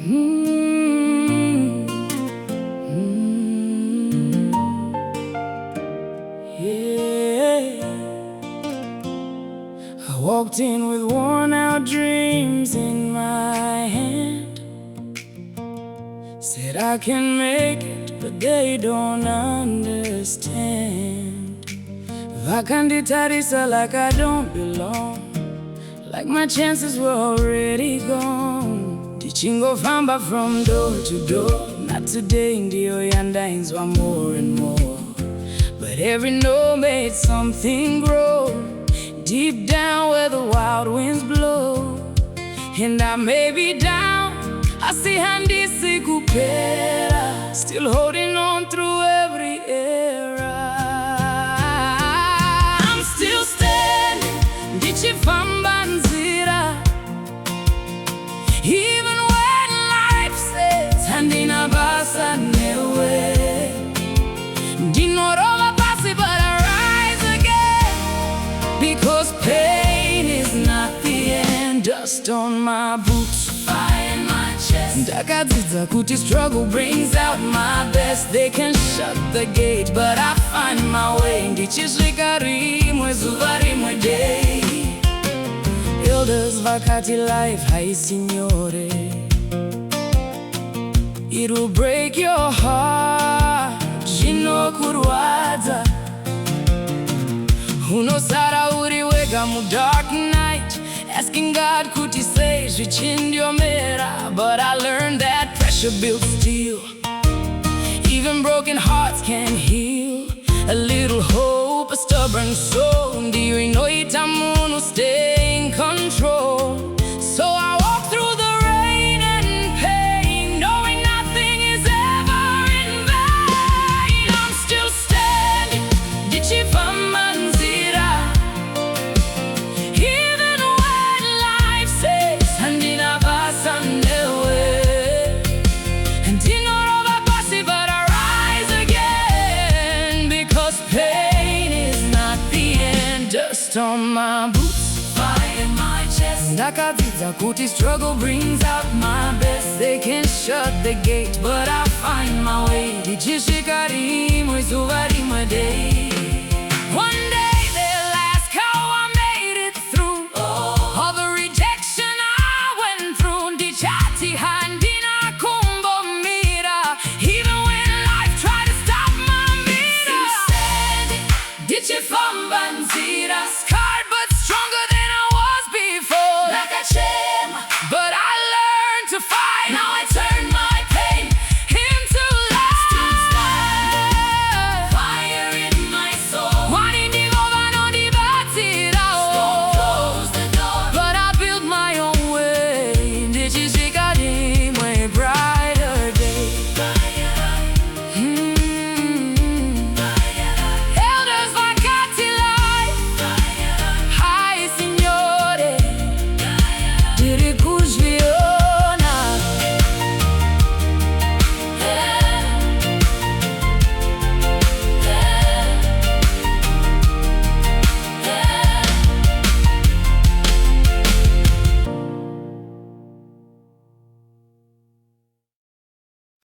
Yeah. I walked in with worn out dreams in my hand. Said I can make it, but they don't understand. Vakanditarisa like I don't belong, like my chances were already gone. Ndichifamba from door to door. Not today, ndiyo yandainzwa more and more. But every no made something grow deep down where the wild winds blow. And I may be down, I see handisi kupera, still holding on through every era. I'm still standing, ndichifamba nzira, even when life says handinabasa newe. Ndinorova pasi but I rise again, because pain is not the end. Dust on my boots, fire in my chest. Ndakadzidza kuti struggle brings out my best. They can shut the gate but I find my way. Ndichisvika rimwe zuva rimwe day. Elders vakati life haisi nyore. It'll break your heart, zvinokurwadza. Unosara uri wega mu dark night, asking God kuti sei zvichindiomera. But I learned that pressure builds steel, even broken hearts can heal. A little hope, a stubborn soul, ndiyo inoita munhu stay in control. So I walk through the rain and pain, knowing nothing is ever in vain. I'm still standing, ndichifamba nzira, even when life says handinabasa newe. Ndinorova pasi but I rise again, because pain is not the end. Dust on my boots, fire in my chest. Ndakadzidza kuti struggle brings out my best. They can shut the gate but I find my way. Ndichisvika rimwe zuva rimwe day. One